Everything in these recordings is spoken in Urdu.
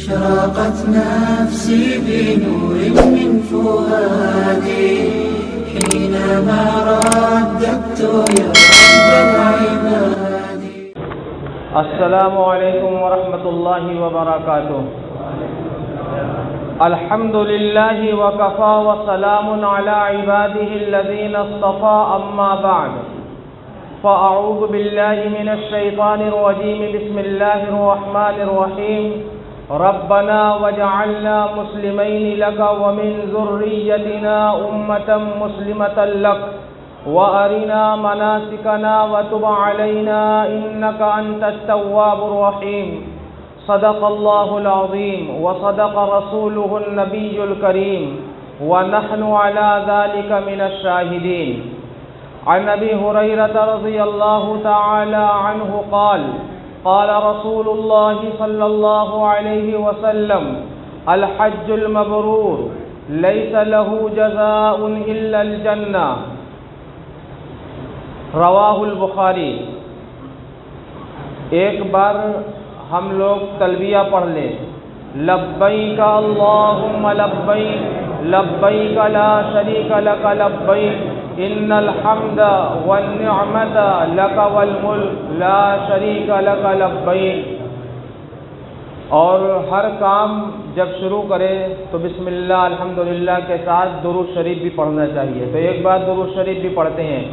أشرقت نفسي بنور من فؤادي حينما رددت يا رب العباد. السلام علیکم ورحمۃ اللہ وبرکاتہ. الحمد للہ وکفى وسلام علی عباده الذین اصطفى اما بعد فاعوذ باللہ من الشیطان الرجیم بسم اللہ الرحمن الرحیم. ربنا واجعلنا مسلمین لک ومن ذریتنا امة مسلمة لک وارنا مناسکنا وتب علینا انک انت التواب الرحیم. صدق اللہ العظیم وصدق رسولہ النبی الکریم ونحن علی ذلک من الشاہدین. عن ابی ہریرہ رضی اللہ تعالی عنہ قال قال رسول اللہ صلی اللہ علیہ وسلم الحج المبرور لیس له جزاء الا الجنہ. رواہ البخاری. ایک بار ہم لوگ تلبیہ پڑھ لیں. لبیک اللہم لبیک لبیک لا شریک لک لبیک ان الحمد والنعمت لک والملک لا شریک لک لبیک. اور ہر کام جب شروع کرے تو بسم اللہ الحمدللہ کے ساتھ درود شریف بھی پڑھنا چاہیے. تو ایک بار درود شریف بھی پڑھتے ہیں.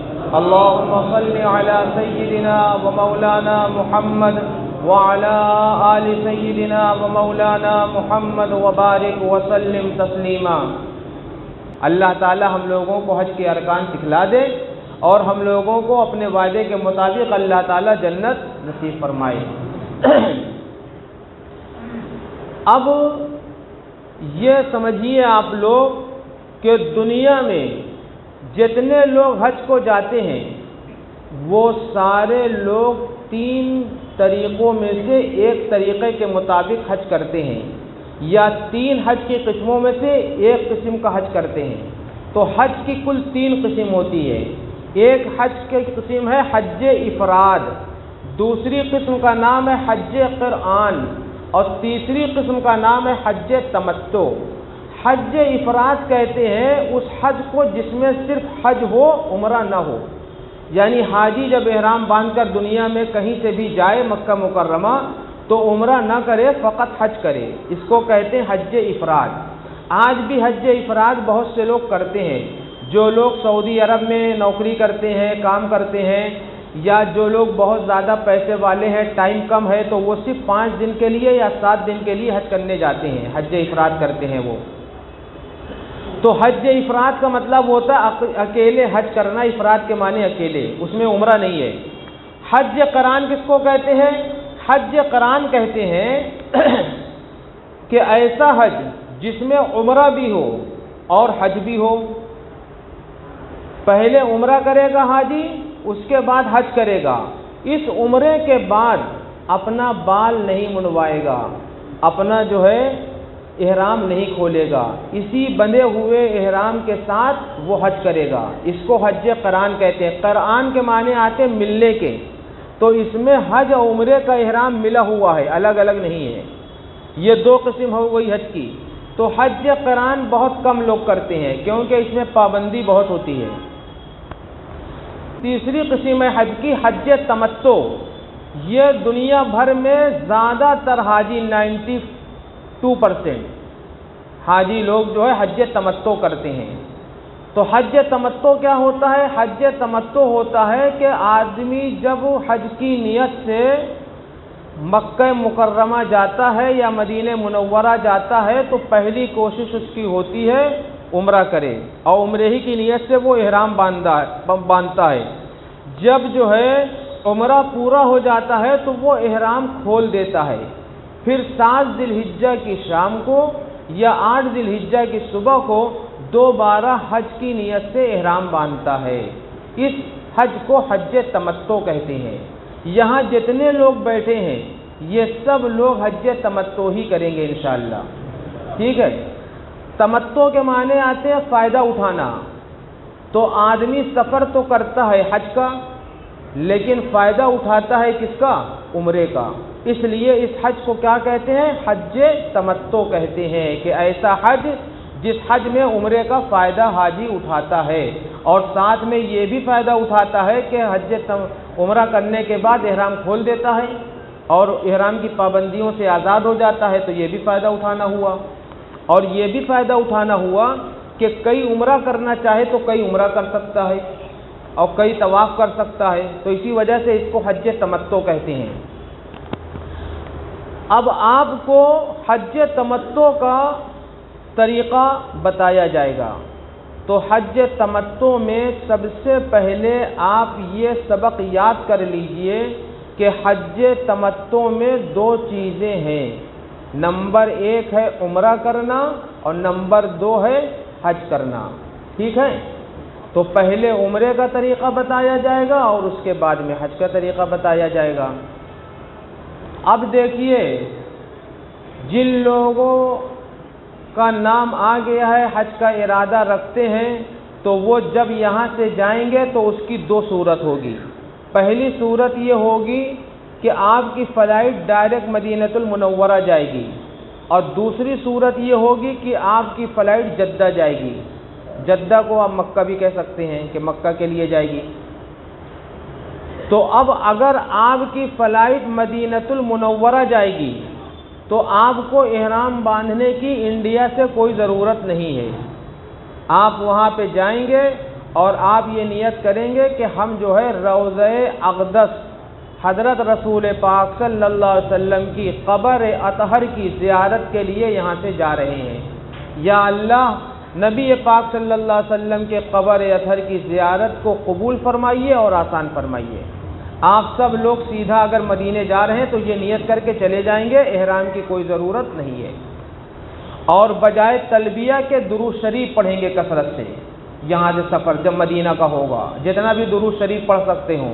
اللہم صلی علی سیدنا و مولانا محمد وعلی آل سیدنا و مولانا محمد وبارک وسلم تسلیما. اللہ تعالی ہم لوگوں کو حج کے ارکان سکھلا دے اور ہم لوگوں کو اپنے وعدے کے مطابق اللہ تعالی جنت نصیب فرمائے. اب یہ سمجھیے آپ لوگ کہ دنیا میں جتنے لوگ حج کو جاتے ہیں وہ سارے لوگ 3 طریقوں میں سے ایک طریقے کے مطابق حج کرتے ہیں یا 3 حج کی قسموں میں سے ایک قسم کا حج کرتے ہیں. تو حج کی کل 3 قسم ہوتی ہے. ایک حج کی قسم ہے حج افراد، دوسری قسم کا نام ہے حج قرآن اور تیسری قسم کا نام ہے حج تمتع. حج افراد کہتے ہیں اس حج کو جس میں صرف حج ہو عمرہ نہ ہو. یعنی حاجی جب احرام باندھ کر دنیا میں کہیں سے بھی جائے مکہ مکرمہ تو عمرہ نہ کرے، فقط حج کرے. اس کو کہتے ہیں حج افراد. آج بھی حج افراد بہت سے لوگ کرتے ہیں. جو لوگ سعودی عرب میں نوکری کرتے ہیں، کام کرتے ہیں، یا جو لوگ بہت زیادہ پیسے والے ہیں، ٹائم کم ہے، تو وہ صرف 5 دن کے لیے یا 7 دن کے لیے حج کرنے جاتے ہیں، حج افراد کرتے ہیں وہ. تو حج افراد کا مطلب ہوتا ہے اکیلے حج کرنا. افراد کے معنی اکیلے، اس میں عمرہ نہیں ہے. حج قرآن کس کو کہتے ہیں؟ حج قرآن کہتے ہیں کہ ایسا حج جس میں عمرہ بھی ہو اور حج بھی ہو. پہلے عمرہ کرے گا حاجی، اس کے بعد حج کرے گا. اس عمرے کے بعد اپنا بال نہیں منڈوائے گا، اپنا جو ہے احرام نہیں کھولے گا، اسی بندھے ہوئے احرام کے ساتھ وہ حج کرے گا. اس کو حج قرآن کہتے ہیں. قرآن کے معنی آتے ہیں ملنے کے. تو اس میں حج اور عمرے کا احرام ملا ہوا ہے، الگ الگ نہیں ہے. یہ 2 قسم ہو گئی حج کی. تو حج قرآن بہت کم لوگ کرتے ہیں کیونکہ اس میں پابندی بہت ہوتی ہے. تیسری قسم ہے حج کی حج تمتع. یہ دنیا بھر میں زیادہ تر حاجی 92% حاجی لوگ جو ہے حج تمتع کرتے ہیں. تو حج تمتع کیا ہوتا ہے؟ حج تمتع ہوتا ہے کہ آدمی جب حج کی نیت سے مکہ مکرمہ جاتا ہے یا مدینہ منورہ جاتا ہے تو پہلی کوشش اس کی ہوتی ہے عمرہ کرے اور عمرے ہی کی نیت سے وہ احرام باندھتا ہے. جب جو ہے عمرہ پورا ہو جاتا ہے تو وہ احرام کھول دیتا ہے. پھر 7 ذی الحجہ کی شام کو یا 8 ذی الحجہ کی صبح کو دوبارہ حج کی نیت سے احرام باندھتا ہے. اس حج کو حج تمتع کہتے ہیں. یہاں جتنے لوگ بیٹھے ہیں یہ سب لوگ حج تمتع ہی کریں گے انشاءاللہ. ٹھیک ہے. تمتع کے معنی آتے ہیں فائدہ اٹھانا. تو آدمی سفر تو کرتا ہے حج کا لیکن فائدہ اٹھاتا ہے کس کا؟ عمرے کا. اس لیے اس حج کو کیا کہتے ہیں؟ حج تمتع کہتے ہیں، کہ ایسا حج جس حج میں عمرے کا فائدہ حاجی اٹھاتا ہے اور ساتھ میں یہ بھی فائدہ اٹھاتا ہے کہ عمرہ کرنے کے بعد احرام کھول دیتا ہے اور احرام کی پابندیوں سے آزاد ہو جاتا ہے، تو یہ بھی فائدہ اٹھانا ہوا۔ اور یہ بھی فائدہ اٹھانا ہوا کہ کئی عمرہ کرنا چاہے تو کئی عمرہ کر سکتا ہے اور کئی طواف کر سکتا ہے، تو اسی وجہ سے اس کو حج تمتع کہتے ہیں۔ اب آپ کو حج تمتع کا طریقہ بتایا جائے گا۔ تو حج تمتع میں سب سے پہلے آپ یہ سبق یاد کر لیجئے کہ حج تمتع میں دو چیزیں ہیں، نمبر 1 ہے عمرہ کرنا اور نمبر 2 ہے حج کرنا، ٹھیک ہے؟ تو پہلے عمرے کا طریقہ بتایا جائے گا اور اس کے بعد میں حج کا طریقہ بتایا جائے گا۔ اب دیکھیے، جن لوگوں کا نام آ گیا ہے حج کا ارادہ رکھتے ہیں، تو وہ جب یہاں سے جائیں گے تو اس کی دو صورت ہوگی۔ پہلی صورت یہ ہوگی کہ آپ کی فلائٹ ڈائریکٹ مدینہ المنورہ جائے گی، اور دوسری صورت یہ ہوگی کہ آپ کی فلائٹ جدہ جائے گی۔ جدہ کو آپ مکہ بھی کہہ سکتے ہیں کہ مکہ کے لیے جائے گی۔ تو اب اگر آپ کی فلائٹ مدینہ المنورہ جائے گی تو آپ کو احرام باندھنے کی انڈیا سے کوئی ضرورت نہیں ہے۔ آپ وہاں پہ جائیں گے اور آپ یہ نیت کریں گے کہ ہم جو ہے روضہ اقدس حضرت رسول پاک صلی اللہ علیہ وسلم کی قبر اطہر کی زیارت کے لیے یہاں سے جا رہے ہیں۔ یا اللہ، نبی پاک صلی اللہ علیہ وسلم کے قبر اطہر کی زیارت کو قبول فرمائیے اور آسان فرمائیے۔ آپ سب لوگ سیدھا اگر مدینے جا رہے ہیں تو یہ نیت کر کے چلے جائیں گے، احرام کی کوئی ضرورت نہیں ہے، اور بجائے تلبیہ کے درود شریف پڑھیں گے کثرت سے۔ یہاں سے سفر جب مدینہ کا ہوگا جتنا بھی درود شریف پڑھ سکتے ہوں،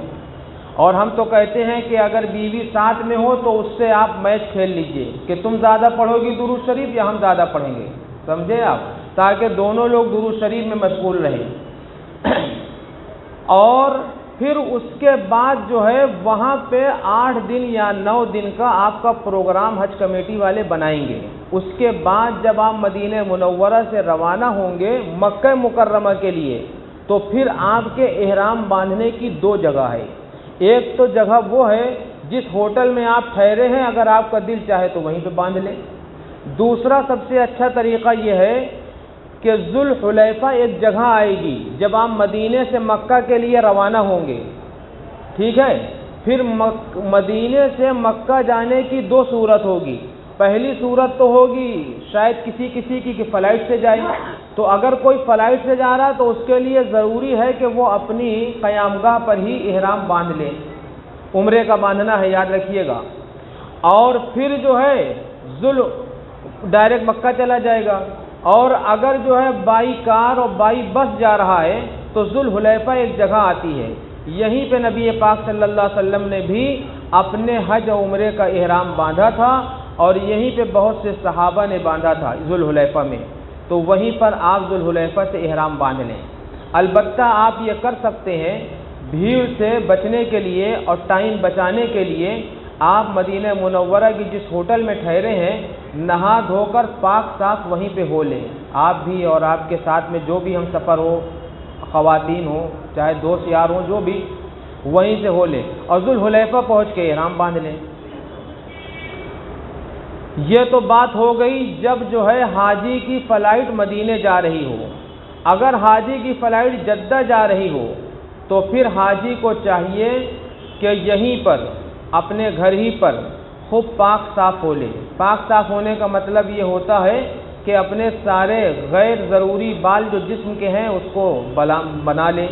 اور ہم تو کہتے ہیں کہ اگر بیوی ساتھ میں ہو تو اس سے آپ میچ کھیل لیجئے کہ تم زیادہ پڑھو گی درود شریف یا ہم زیادہ پڑھیں گے، سمجھے آپ، تاکہ دونوں لوگ درود شریف میں مشغول رہیں۔ اور پھر اس کے بعد جو ہے وہاں پہ 8 دن یا 9 دن کا آپ کا پروگرام حج کمیٹی والے بنائیں گے۔ اس کے بعد جب آپ مدینہ منورہ سے روانہ ہوں گے مکہ مکرمہ کے لیے، تو پھر آپ کے احرام باندھنے کی 2 جگہ ہے۔ ایک تو جگہ وہ ہے جس ہوٹل میں آپ ٹھہرے ہیں، اگر آپ کا دل چاہے تو وہیں پہ باندھ لیں۔ دوسرا سب سے اچھا طریقہ یہ ہے کہ ذوالحلیفہ ایک جگہ آئے گی جب آپ مدینے سے مکہ کے لیے روانہ ہوں گے، ٹھیک ہے؟ پھر مدینے سے مکہ جانے کی 2 صورت ہوگی۔ پہلی صورت تو ہوگی شاید کسی کی فلائٹ سے جائے، تو اگر کوئی فلائٹ سے جا رہا تو اس کے لیے ضروری ہے کہ وہ اپنی قیامگاہ پر ہی احرام باندھ لے، عمرے کا باندھنا ہے، یاد رکھیے گا۔ اور پھر جو ہے ڈائریکٹ مکہ چلا جائے گا، اور اگر جو ہے بائی کار اور بائی بس جا رہا ہے تو ذوالحلیفہ ایک جگہ آتی ہے، یہیں پہ نبی پاک صلی اللہ علیہ وسلم نے بھی اپنے حج و عمرے کا احرام باندھا تھا، اور یہیں پہ بہت سے صحابہ نے باندھا تھا ذوالحلیفہ میں، تو وہیں پر آپ ذوالحلیفہ سے احرام باندھ لیں۔ البتہ آپ یہ کر سکتے ہیں بھیڑ سے بچنے کے لیے اور ٹائم بچانے کے لیے، آپ مدینہ منورہ کی جس ہوٹل میں ٹھہرے ہیں نہا دھو کر پاک صاف وہیں پہ ہو لیں، آپ بھی اور آپ کے ساتھ میں جو بھی ہم سفر ہو، خواتین ہوں چاہے دوست یار ہوں، جو بھی وہیں سے ہو لیں اور ذوالحلیفہ پہنچ کے احرام باندھ لیں۔ یہ تو بات ہو گئی جب جو ہے حاجی کی فلائٹ مدینے جا رہی ہو۔ اگر حاجی کی فلائٹ جدہ جا رہی ہو تو پھر حاجی کو چاہیے کہ یہیں پر اپنے گھر ہی پر خوب پاک صاف ہو لے۔ پاک صاف ہونے کا مطلب یہ ہوتا ہے کہ اپنے سارے غیر ضروری بال جو جسم کے ہیں اس کو بنا لیں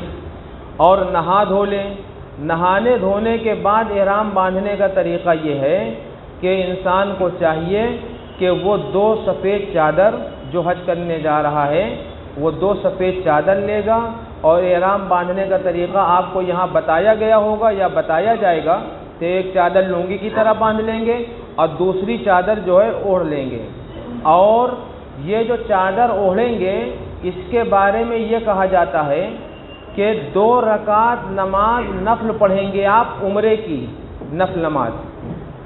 اور نہا دھو لیں۔ نہانے دھونے کے بعد احرام باندھنے کا طریقہ یہ ہے کہ انسان کو چاہیے کہ وہ 2 سفید چادر جو حج کرنے جا رہا ہے وہ 2 سفید چادر لے گا، اور احرام باندھنے کا طریقہ آپ کو یہاں بتایا گیا ہوگا یا بتایا جائے گا، تو ایک چادر لنگی کی طرح باندھ لیں گے اور دوسری چادر جو ہے اوڑھ لیں گے، اور یہ جو چادر اوڑھیں گے اس کے بارے میں یہ کہا جاتا ہے کہ 2 رکعت نماز نفل پڑھیں گے آپ، عمرے کی نفل نماز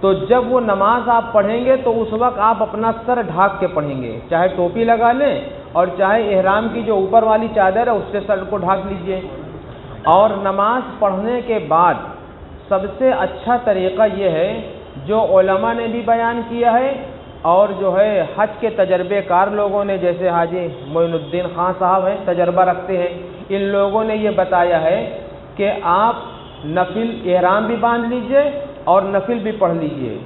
تو جب وہ نماز آپ پڑھیں گے تو اس وقت آپ اپنا سر ڈھانک کے پڑھیں گے، چاہے ٹوپی لگا لیں اور چاہے احرام کی جو اوپر والی چادر ہے اس سے سر کو ڈھانک لیجئے۔ اور نماز پڑھنے کے بعد سب سے اچھا طریقہ یہ ہے جو علماء نے بھی بیان کیا ہے اور جو ہے حج کے تجربے کار لوگوں نے، جیسے حاجی معین الدین خان صاحب ہیں، تجربہ رکھتے ہیں، ان لوگوں نے یہ بتایا ہے کہ آپ نفل احرام بھی باندھ لیجئے اور نفل بھی پڑھ لیجئے،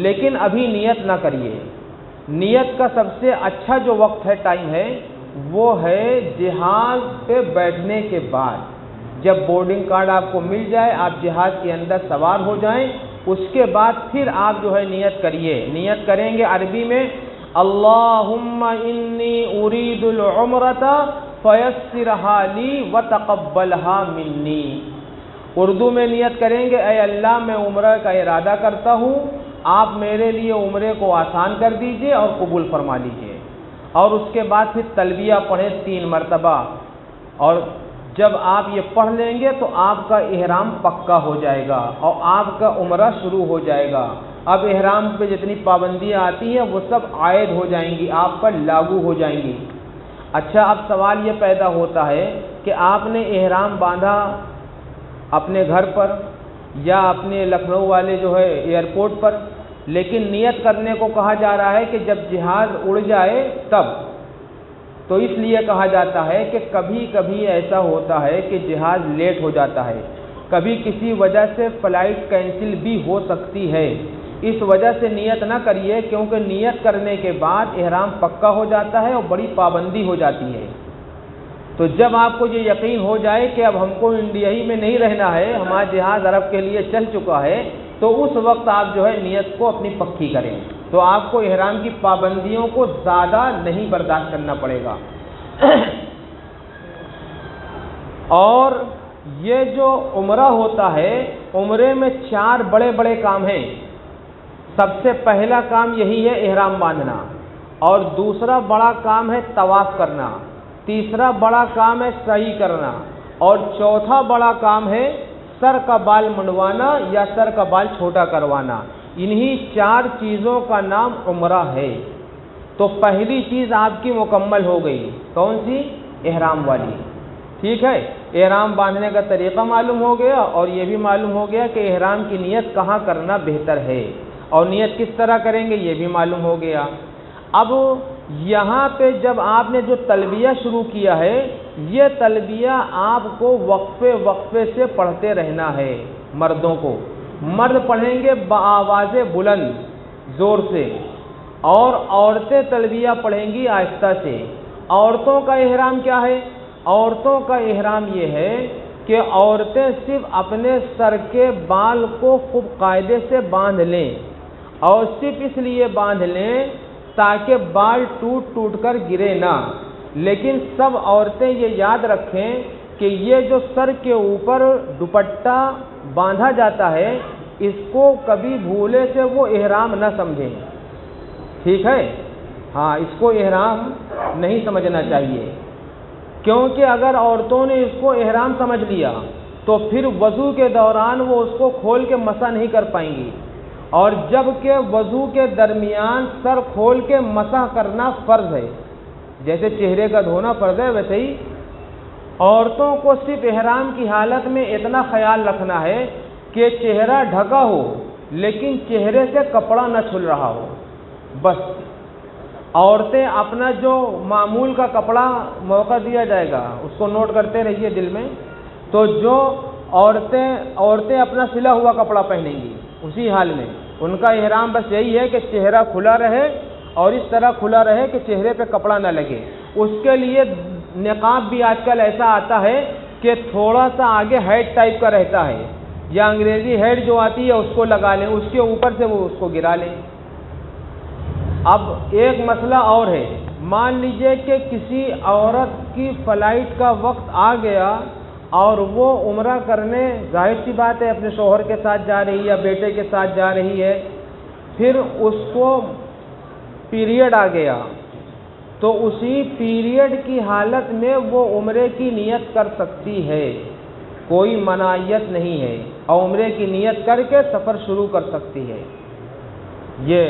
لیکن ابھی نیت نہ کریے۔ نیت کا سب سے اچھا جو وقت ہے، ٹائم ہے، وہ ہے جہاز پہ بیٹھنے کے بعد۔ جب بورڈنگ کارڈ آپ کو مل جائے، آپ جہاز کے اندر سوار ہو جائیں، اس کے بعد پھر آپ جو ہے نیت کریے۔ نیت کریں گے عربی میں اللہم انی ارید العمرۃ فیسرھا لی وتقبلھا منی۔ اردو میں نیت کریں گے اے اللہ میں عمرہ کا ارادہ کرتا ہوں، آپ میرے لیے عمرے کو آسان کر دیجئے اور قبول فرما لیجئے۔ اور اس کے بعد پھر تلبیہ پڑھیں 3 مرتبہ، اور جب آپ یہ پڑھ لیں گے تو آپ کا احرام پکا ہو جائے گا اور آپ کا عمرہ شروع ہو جائے گا۔ اب احرام پہ جتنی پابندیاں آتی ہیں وہ سب عائد ہو جائیں گی، آپ پر لاگو ہو جائیں گی۔ اچھا، اب سوال یہ پیدا ہوتا ہے کہ آپ نے احرام باندھا اپنے گھر پر یا اپنے لکھنؤ والے جو ہے ایئرپورٹ پر، لیکن نیت کرنے کو کہا جا رہا ہے کہ جب جہاز اڑ جائے تب۔ تو اس لیے کہا جاتا ہے کہ کبھی کبھی ایسا ہوتا ہے کہ جہاز لیٹ ہو جاتا ہے، کبھی کسی وجہ سے فلائٹ کینسل بھی ہو سکتی ہے، اس وجہ سے نیت نہ کریے، کیونکہ نیت کرنے کے بعد احرام پکا ہو جاتا ہے اور بڑی پابندی ہو جاتی ہے۔ تو جب آپ کو یہ یقین ہو جائے کہ اب ہم کو انڈیا ہی میں نہیں رہنا ہے، ہمارا جہاز عرب کے لیے چل چکا ہے، تو اس وقت آپ جو ہے نیت کو اپنی پکی کریں، تو آپ کو احرام کی پابندیوں کو زیادہ نہیں برداشت کرنا پڑے گا۔ اور یہ جو عمرہ ہوتا ہے، عمرے میں 4 بڑے بڑے کام ہیں۔ سب سے پہلا کام یہی ہے احرام باندھنا، اور دوسرا بڑا کام ہے طواف کرنا، تیسرا بڑا کام ہے سعی کرنا، اور چوتھا بڑا کام ہے سر کا بال منڈوانا یا سر کا بال چھوٹا کروانا۔ انہی 4 چیزوں کا نام عمرہ ہے۔ تو پہلی چیز آپ کی مکمل ہو گئی، کون سی؟ احرام والی۔ ٹھیک ہے، احرام باندھنے کا طریقہ معلوم ہو گیا، اور یہ بھی معلوم ہو گیا کہ احرام کی نیت کہاں کرنا بہتر ہے اور نیت کس طرح کریں گے، یہ بھی معلوم ہو گیا۔ اب یہاں پہ جب آپ نے جو تلبیہ شروع کیا ہے، یہ تلبیہ آپ کو وقفے وقفے سے پڑھتے رہنا ہے۔ مردوں کو، مرد پڑھیں گے بآواز بلند زور سے، اور عورتیں تلبیہ پڑھیں گی آہستہ سے۔ عورتوں کا احرام کیا ہے؟ عورتوں کا احرام یہ ہے کہ عورتیں صرف اپنے سر کے بال کو خوب قاعدے سے باندھ لیں، اور صرف اس لیے باندھ لیں تاکہ بال ٹوٹ ٹوٹ کر گرے نہ۔ لیکن سب عورتیں یہ یاد رکھیں کہ یہ جو سر کے اوپر دوپٹہ باندھا جاتا ہے، اس کو کبھی بھولے سے وہ احرام نہ سمجھیں۔ ٹھیک ہے، ہاں، اس کو احرام نہیں سمجھنا چاہیے، کیونکہ اگر عورتوں نے اس کو احرام سمجھ لیا تو پھر وضو کے دوران وہ اس کو کھول کے مسح نہیں کر پائیں گی، اور جب کہ وضو کے درمیان سر کھول کے مسح کرنا فرض ہے، جیسے چہرے کا دھونا فرض ہے، ویسے ہی عورتوں کو صرف احرام کی حالت میں اتنا خیال رکھنا ہے کہ چہرہ ڈھکا ہو لیکن چہرے سے کپڑا نہ چھل رہا ہو، بس۔ عورتیں اپنا جو معمول کا کپڑا موقع دیا جائے گا اس کو نوٹ کرتے رہیے دل میں، تو جو عورتیں اپنا سلا ہوا کپڑا پہنیں گی اسی حال میں، ان کا احرام بس یہی ہے کہ چہرہ کھلا رہے، اور اس طرح کھلا رہے کہ چہرے پہ کپڑا نہ لگے۔ اس کے لیے نقاب بھی آج کل ایسا آتا ہے کہ تھوڑا سا آگے ہیڈ ٹائپ کا رہتا ہے، یا انگریزی ہیڈ جو آتی ہے اس کو لگا لیں، اس کے اوپر سے وہ اس کو گرا لیں۔ اب ایک مسئلہ اور ہے، مان لیجئے کہ کسی عورت کی فلائٹ کا وقت آ گیا اور وہ عمرہ کرنے، ظاہر سی بات ہے اپنے شوہر کے ساتھ جا رہی ہے یا بیٹے کے ساتھ جا رہی ہے، پھر اس کو پیریڈ آ گیا، تو اسی پیریڈ کی حالت میں وہ عمرے کی نیت کر سکتی ہے، کوئی منعیت نہیں ہے، اور عمرے کی نیت کر کے سفر شروع کر سکتی ہے۔ یہ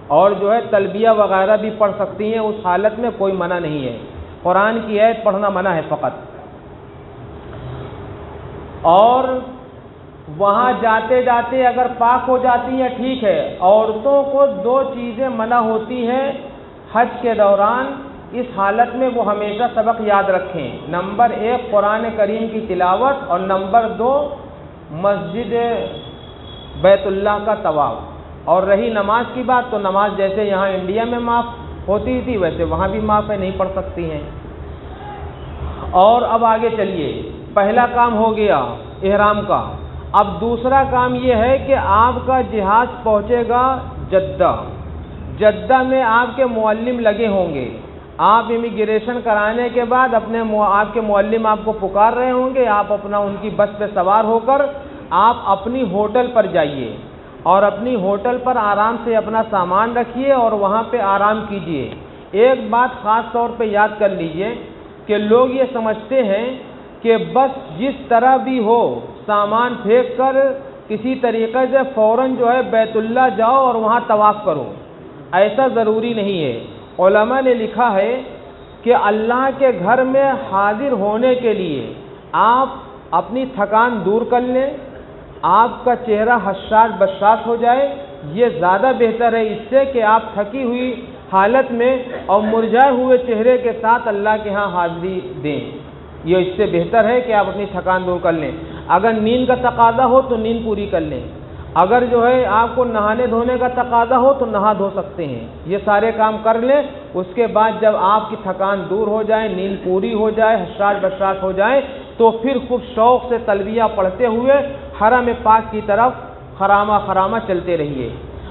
اور جو ہے تلبیہ وغیرہ بھی پڑھ سکتی ہیں، اس حالت میں کوئی منع نہیں ہے، قرآن کی آیت پڑھنا منع ہے فقط۔ اور وہاں جاتے جاتے اگر پاک ہو جاتی ہیں ٹھیک ہے، عورتوں کو 2 چیزیں منع ہوتی ہیں حج کے دوران، اس حالت میں وہ ہمیشہ سبق یاد رکھیں، نمبر 1 قرآن کریم کی تلاوت، اور نمبر 2 مسجد بیت اللہ کا طواف۔ اور رہی نماز کی بات، تو نماز جیسے یہاں انڈیا میں معاف ہوتی تھی ویسے وہاں بھی معاف ہے، نہیں پڑھ سکتی ہیں۔ اور اب آگے چلیے، پہلا کام ہو گیا احرام کا۔ اب دوسرا کام یہ ہے کہ آپ کا جہاز پہنچے گا جدہ، جدہ میں آپ کے معلم لگے ہوں گے، آپ امیگریشن کرانے کے بعد آپ کے معلم آپ کو پکار رہے ہوں گے، آپ اپنا ان کی بس پہ سوار ہو کر آپ اپنی ہوٹل پر جائیے، اور اپنی ہوٹل پر آرام سے اپنا سامان رکھیے اور وہاں پہ آرام کیجیے۔ ایک بات خاص طور پہ یاد کر لیجئے کہ لوگ یہ سمجھتے ہیں کہ بس جس طرح بھی ہو سامان پھینک کر کسی طریقے سے فوراً جو ہے بیت اللہ جاؤ اور وہاں طواف کرو، ایسا ضروری نہیں ہے۔ علماء نے لکھا ہے کہ اللہ کے گھر میں حاضر ہونے کے لیے آپ اپنی تھکان دور کر لیں، آپ کا چہرہ حشاش بشاش ہو جائے، یہ زیادہ بہتر ہے اس سے کہ آپ تھکی ہوئی حالت میں اور مرجھائے ہوئے چہرے کے ساتھ اللہ کے ہاں حاضری دیں، یہ اس سے بہتر ہے کہ آپ اپنی تھکان دور کر لیں۔ اگر نیند کا تقاضا ہو تو نیند پوری کر لیں، اگر جو ہے آپ کو نہانے دھونے کا تقاضا ہو تو نہا دھو سکتے ہیں، یہ سارے کام کر لیں۔ اس کے بعد جب آپ کی تھکان دور ہو جائے، نیند پوری ہو جائے، حشاش بشاش ہو جائے، تو پھر خوب شوق سے تلبیہ پڑھتے ہوئے حرم پاک کی طرف خرامہ خرامہ چلتے رہیے۔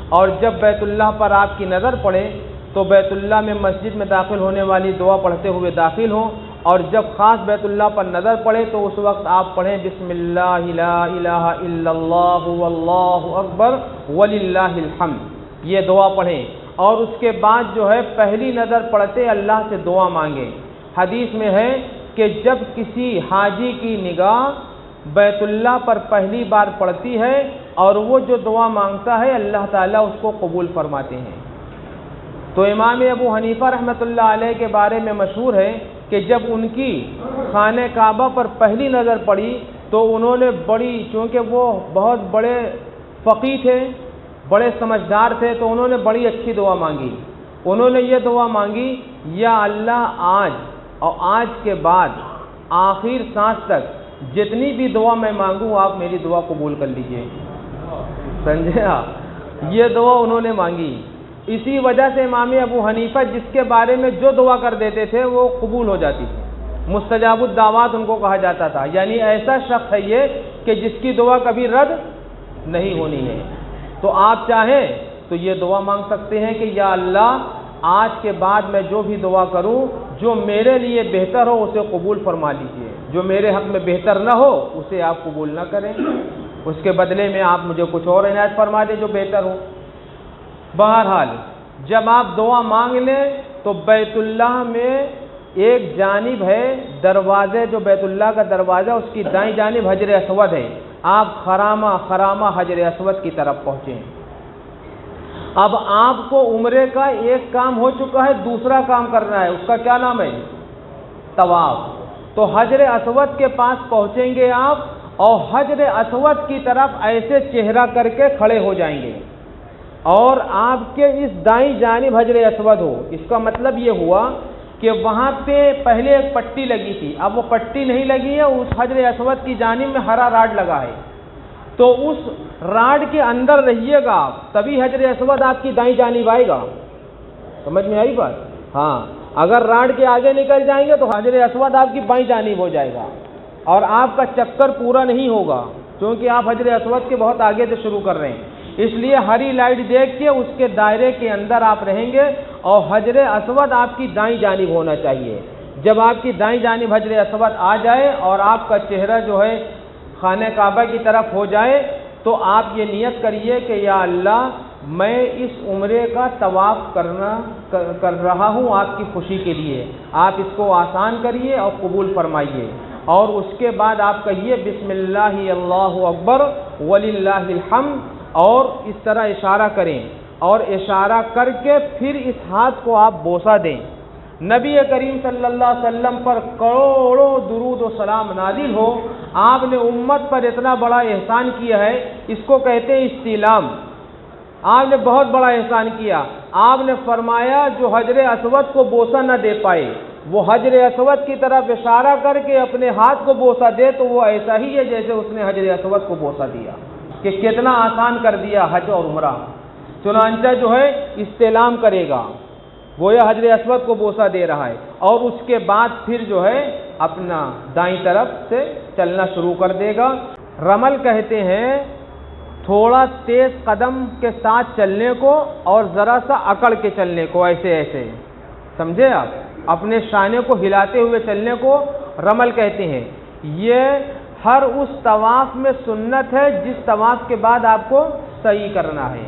اور جب بیت اللہ پر آپ کی نظر پڑے تو بیت اللہ میں مسجد میں داخل ہونے والی دعا پڑھتے ہوئے داخل ہوں، اور جب خاص بیت اللہ پر نظر پڑے تو اس وقت آپ پڑھیں بسم اللہ لا الہ الا اللہ واللہ اکبر وللہ الحمد، یہ دعا پڑھیں۔ اور اس کے بعد جو ہے پہلی نظر پڑتے اللہ سے دعا مانگیں۔ حدیث میں ہے کہ جب کسی حاجی کی نگاہ بیت اللہ پر پہلی بار پڑتی ہے اور وہ جو دعا مانگتا ہے اللہ تعالیٰ اس کو قبول فرماتے ہیں۔ تو امام ابو حنیفہ رحمۃ اللہ علیہ کے بارے میں مشہور ہے کہ جب ان کی خانہ کعبہ پر پہلی نظر پڑی تو انہوں نے چونکہ وہ بہت بڑے فقیہ تھے، بڑے سمجھدار تھے، تو انہوں نے بڑی اچھی دعا مانگی۔ انہوں نے یہ دعا مانگی، یا اللہ آج اور آج کے بعد آخر سانس تک جتنی بھی دعا میں مانگوں آپ میری دعا قبول کر لیجئے۔ سمجھے آپ؟ یہ دعا انہوں نے مانگی۔ اسی وجہ سے امام ابو حنیفہ جس کے بارے میں جو دعا کر دیتے تھے وہ قبول ہو جاتی تھی، مستجاب الدعوات ان کو کہا جاتا تھا، یعنی ایسا شخص ہے یہ کہ جس کی دعا کبھی رد نہیں ہونی ہے۔ تو آپ چاہیں تو یہ دعا مانگ سکتے ہیں کہ یا اللہ آج کے بعد میں جو بھی دعا کروں جو میرے لیے بہتر ہو اسے قبول فرما لیجئے، جو میرے حق میں بہتر نہ ہو اسے آپ قبول نہ کریں، اس کے بدلے میں آپ مجھے کچھ اور عنایت فرما دیں جو بہتر ہو۔ بہرحال جب آپ دعا مانگ لیں تو بیت اللہ میں ایک جانب ہے دروازے، جو بیت اللہ کا دروازہ اس کی دائیں جانب حجر اسود ہے، آپ خرامہ خرامہ حجر اسود کی طرف پہنچیں۔ اب آپ کو عمرے کا ایک کام ہو چکا ہے، دوسرا کام کرنا ہے، اس کا کیا نام ہے؟ طواف۔ تو حجر اسود کے پاس پہنچیں گے آپ اور حجر اسود کی طرف ایسے چہرہ کر کے کھڑے ہو جائیں گے اور آپ کے اس دائیں جانب حجر اسود ہو۔ اس کا مطلب یہ ہوا کہ وہاں پہ پہلے ایک پٹی لگی تھی، اب وہ پٹی نہیں لگی ہے، اس حجر اسود کی جانب میں ہرا راڈ لگا ہے، تو اس راڈ کے اندر رہیے گا آپ، تبھی حجر اسود آپ کی دائیں جانب آئے گا۔ سمجھ میں آئی بات؟ ہاں، اگر راڈ کے آگے نکل جائیں گے تو حجر اسود آپ کی بائیں جانب ہو جائے گا اور آپ کا چکر پورا نہیں ہوگا، کیونکہ آپ حجر اسود کے بہت آگے سے شروع کر رہے ہیں۔ اس لیے ہری لائٹ دیکھ کے اس کے دائرے کے اندر آپ رہیں گے اور حجر اسود آپ کی دائیں جانب ہونا چاہیے۔ جب آپ کی دائیں جانب حجر اسود آ جائے اور آپ کا چہرہ جو ہے خانہ کعبہ کی طرف ہو جائے تو آپ یہ نیت کریے کہ یا اللہ میں اس عمرے کا طواف کر رہا ہوں آپ کی خوشی کے لیے، آپ اس کو آسان کریے اور قبول فرمائیے، اور اس کے بعد آپ کہیے بسم اللہ اللہ اکبر وللہ الحمد، اور اس طرح اشارہ کریں اور اشارہ کر کے پھر اس ہاتھ کو آپ بوسہ دیں۔ نبی کریم صلی اللہ علیہ وسلم پر کروڑوں درود و سلام نازل ہو، آپ نے امت پر اتنا بڑا احسان کیا ہے، اس کو کہتے ہیں استعلام۔ آپ نے بہت بڑا احسان کیا۔ آپ نے فرمایا جو حجر اسود کو بوسہ نہ دے پائے وہ حجر اسود کی طرف اشارہ کر کے اپنے ہاتھ کو بوسہ دے تو وہ ایسا ہی ہے جیسے اس نے حجر اسود کو بوسہ دیا۔ کہ کتنا آسان کر دیا حج اور عمرہ۔ چنانچہ جو ہے استعلام کرے گا، گویا حجر اسود کو بوسہ دے رہا ہے، اور اس کے بعد پھر جو ہے اپنا دائیں طرف سے چلنا شروع کر دے گا۔ رمل کہتے ہیں تھوڑا تیز قدم کے ساتھ چلنے کو اور ذرا سا اکڑ کے چلنے کو، ایسے ایسے، سمجھے آپ؟ اپنے شانے کو ہلاتے ہوئے چلنے کو رمل کہتے ہیں۔ یہ ہر اس طواف میں سنت ہے جس طواف کے بعد آپ کو سعی کرنا ہے،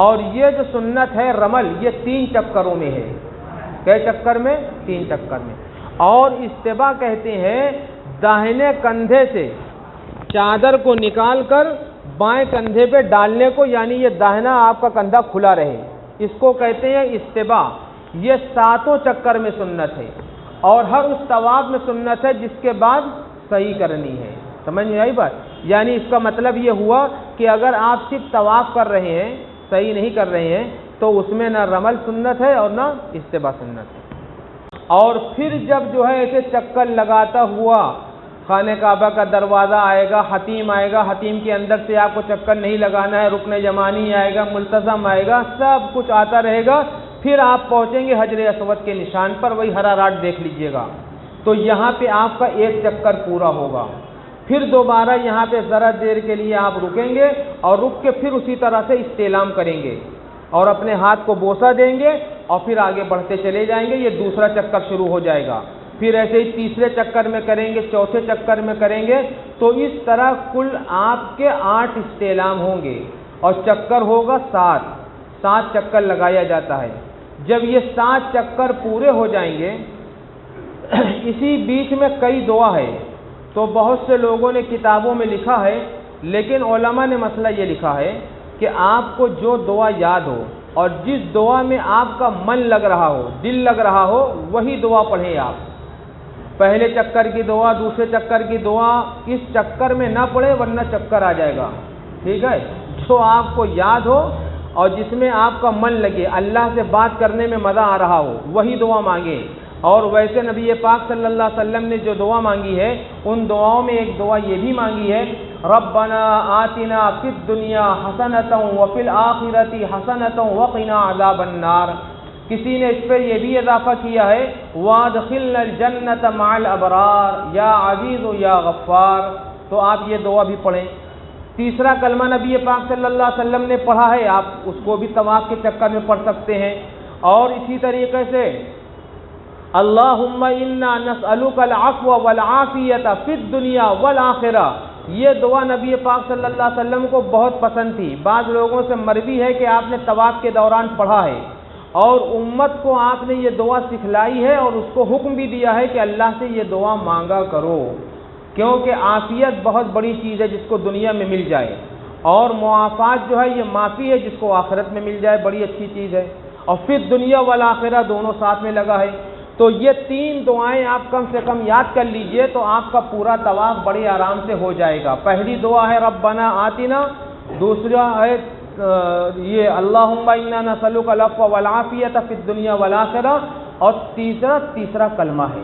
اور یہ جو سنت ہے رمل یہ 3 چکروں میں ہے۔ کئے چکر میں؟ 3 چکر میں۔ اور استبا کہتے ہیں داہنے کندھے سے چادر کو نکال کر بائیں کندھے پہ ڈالنے کو، یعنی یہ داہنا آپ کا کندھا کھلا رہے، اس کو کہتے ہیں استبا۔ یہ 7 چکر میں سنت ہے، اور ہر اس طواف میں سنت ہے جس کے بعد صحیح کرنی ہے۔ سمجھ میں آئی بات؟ یعنی اس کا مطلب یہ ہوا کہ اگر آپ صرف طواف کر رہے ہیں، صحیح نہیں کر رہے ہیں، تو اس میں نہ رمل سنت ہے اور نہ استبا سنت ہے۔ اور پھر جب جو ہے ایسے چکر لگاتا ہوا خانہ کعبہ کا دروازہ آئے گا، حتیم آئے گا، حتیم کے اندر سے آپ کو چکر نہیں لگانا ہے، رکن یمانی آئے گا، ملتزم آئے گا، سب کچھ آتا رہے گا، پھر آپ پہنچیں گے حجر اسود کے نشان پر، وہی ہرا راٹ دیکھ لیجئے گا، تو یہاں پہ آپ کا 1 چکر پورا ہوگا۔ پھر دوبارہ یہاں پہ ذرا دیر کے لیے آپ رکیں گے، اور رک کے پھر اسی طرح سے استعلام کریں گے اور اپنے ہاتھ کو بوسہ دیں گے، اور پھر آگے بڑھتے چلے جائیں گے۔ یہ دوسرا چکر شروع ہو جائے گا، پھر ایسے ہی تیسرے چکر میں کریں گے، چوتھے چکر میں کریں گے، تو اس طرح کل آپ کے 8 استعلام ہوں گے، اور چکر ہوگا 7 چکر لگایا جاتا ہے۔ جب یہ 7 چکر پورے ہو جائیں گے، اسی بیچ میں کئی دعا ہے، تو بہت سے لوگوں نے کتابوں میں لکھا ہے، لیکن علماء نے مسئلہ یہ لکھا ہے کہ آپ کو جو دعا یاد ہو اور جس دعا میں آپ کا من لگ رہا ہو، دل لگ رہا ہو، وہی دعا پڑھیں آپ۔ پہلے چکر کی دعا، دوسرے چکر کی دعا اس چکر میں نہ پڑھیں ورنہ چکر آ جائے گا، ٹھیک ہے؟ جو آپ کو یاد ہو اور جس میں آپ کا من لگے، اللہ سے بات کرنے میں مزہ آ رہا ہو، وہی دعا مانگیں۔ اور ویسے نبی پاک صلی اللہ علیہ وسلم نے جو دعا مانگی ہے، ان دعاؤں میں ایک دعا یہ بھی مانگی ہے، ربنا آتنا فی الدنیا حسنۃ وفی الآخرۃ حسنۃ وقنا عذاب النار۔ کسی نے اس پہ یہ بھی اضافہ کیا ہے، وادخلنا الجنۃ مع الابرار یا عزیز یا غفار۔ تو آپ یہ دعا بھی پڑھیں۔ تیسرا کلمہ نبی پاک صلی اللہ علیہ وسلم نے پڑھا ہے، آپ اس کو بھی طواف کے چکر میں پڑھ سکتے ہیں۔ اور اسی طریقے سے اللہم انا نسألک العفو والعافیۃ فی الدنیا والآخرہ، یہ دعا نبی پاک صلی اللہ علیہ وسلم کو بہت پسند تھی۔ بعض لوگوں سے مروی ہے کہ آپ نے طواف کے دوران پڑھا ہے، اور امت کو آپ نے یہ دعا سکھلائی ہے، اور اس کو حکم بھی دیا ہے کہ اللہ سے یہ دعا مانگا کرو، کیونکہ عافیت بہت بڑی چیز ہے جس کو دنیا میں مل جائے، اور معافات جو ہے یہ معافی ہے جس کو آخرت میں مل جائے، بڑی اچھی چیز ہے۔ اور پھر دنیا والآخرہ دونوں ساتھ میں لگا ہے۔ تو یہ 3 دعائیں آپ کم سے کم یاد کر لیجئے تو آپ کا پورا طواف بڑے آرام سے ہو جائے گا۔ پہلی دعا ہے ربنا آتنا، دوسرا ہے یہ اللہم انا نسألک العفو والعافیۃ فی الدنیا والآخرہ، اور تیسرا کلمہ ہے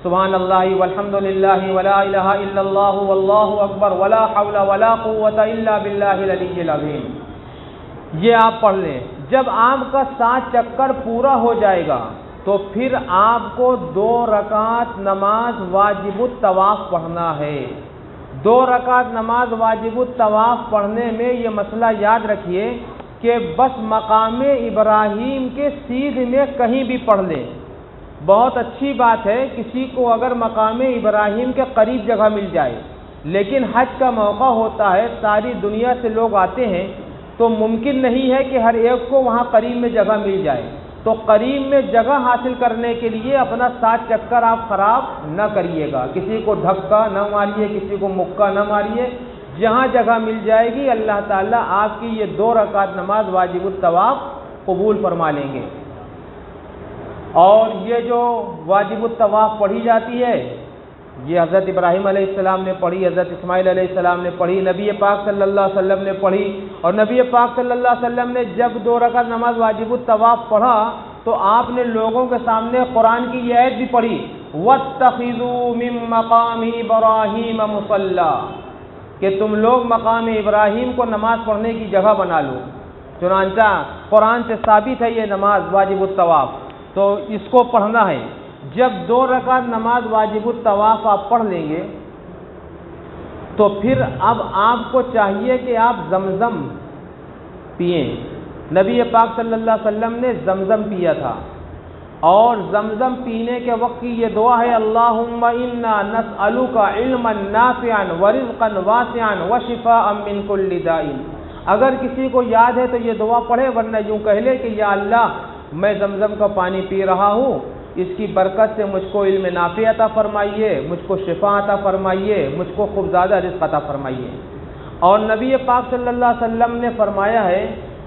سبحان اللہ والحمد للہ ولا الہ الا اللہ واللہ اکبر ولا حول ولا قوۃ الا باللہ العلی العظیم۔ یہ آپ پڑھ لیں۔ جب آپ کا 7 چکر پورا ہو جائے گا تو پھر آپ کو 2 رکعت نماز واجب الطواف پڑھنا ہے۔ 2 رکعت نماز واجب الطواف پڑھنے میں یہ مسئلہ یاد رکھیے کہ بس مقام ابراہیم کے سیدھ میں کہیں بھی پڑھ لیں، بہت اچھی بات ہے کسی کو اگر مقام ابراہیم کے قریب جگہ مل جائے، لیکن حج کا موقع ہوتا ہے، ساری دنیا سے لوگ آتے ہیں، تو ممکن نہیں ہے کہ ہر ایک کو وہاں قریب میں جگہ مل جائے، تو قریب میں جگہ حاصل کرنے کے لیے اپنا 7 چکر آپ خراب نہ کریے گا، کسی کو دھکا نہ ماریے، کسی کو مکہ نہ ماریے، جہاں جگہ مل جائے گی اللہ تعالیٰ آپ کی یہ 2 رکعت نماز واجب الطواف قبول فرما لیں گے۔ اور یہ جو واجب الطواف پڑھی جاتی ہے یہ حضرت ابراہیم علیہ السلام نے پڑھی، حضرت اسماعیل علیہ السلام نے پڑھی، نبی پاک صلی اللہ علیہ وسلم نے پڑھی، اور نبی پاک صلی اللہ علیہ وسلم نے جب 2 رکعت نماز واجب الطواف پڑھا تو آپ نے لوگوں کے سامنے قرآن کی یہ آیت بھی پڑھی، وَاتَّخِذُوا مِن مَّقَامِ إِبْرَاهِيمَ مُصَلًّى، کہ تم لوگ مقام ابراہیم کو نماز پڑھنے کی جگہ بنا لو۔ چنانچہ قرآن سے ثابت ہے یہ نماز واجب الطواف، تو اس کو پڑھنا ہے۔ جب 2 رکعت نماز واجب الطواف آپ پڑھ لیں گے تو پھر اب آپ کو چاہیے کہ آپ زمزم پئیں۔ نبی پاک صلی اللہ علیہ وسلم نے زمزم پیا تھا، اور زمزم پینے کے وقت کی یہ دعا ہے، اللہم انا نسألک علما نافعا ورزقا واسعا وشفاء من کل داء۔ اگر کسی کو یاد ہے تو یہ دعا پڑھے، ورنہ یوں کہہ لے کہ یا اللہ میں زمزم کا پانی پی رہا ہوں، اس کی برکت سے مجھ کو علم نافع عطا فرمائیے، مجھ کو شفا عطا فرمائیے، مجھ کو خوب زیادہ رزق عطا فرمائیے۔ اور نبی پاک صلی اللہ علیہ وسلم نے فرمایا ہے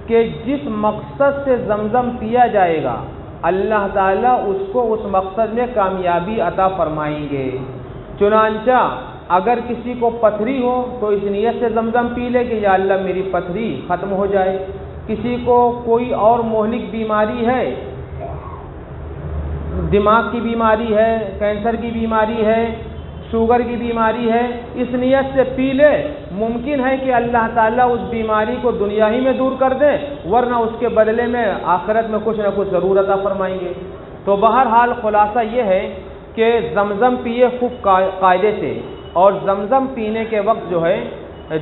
کہ جس مقصد سے زمزم پیا جائے گا اللہ تعالیٰ اس کو اس مقصد میں کامیابی عطا فرمائیں گے۔ چنانچہ اگر کسی کو پتھری ہو تو اس نیت سے زمزم پی لے کہ یا اللہ میری پتھری ختم ہو جائے، کسی کو کوئی اور مہلک بیماری ہے، دماغ کی بیماری ہے، کینسر کی بیماری ہے، شوگر کی بیماری ہے، اس نیت سے پی لے، ممکن ہے کہ اللہ تعالیٰ اس بیماری کو دنیا ہی میں دور کر دے، ورنہ اس کے بدلے میں آخرت میں کچھ نہ کچھ ضرور عطا فرمائیں گے۔ تو بہرحال خلاصہ یہ ہے کہ زمزم پیے خوب قاعدے سے، اور زمزم پینے کے وقت جو ہے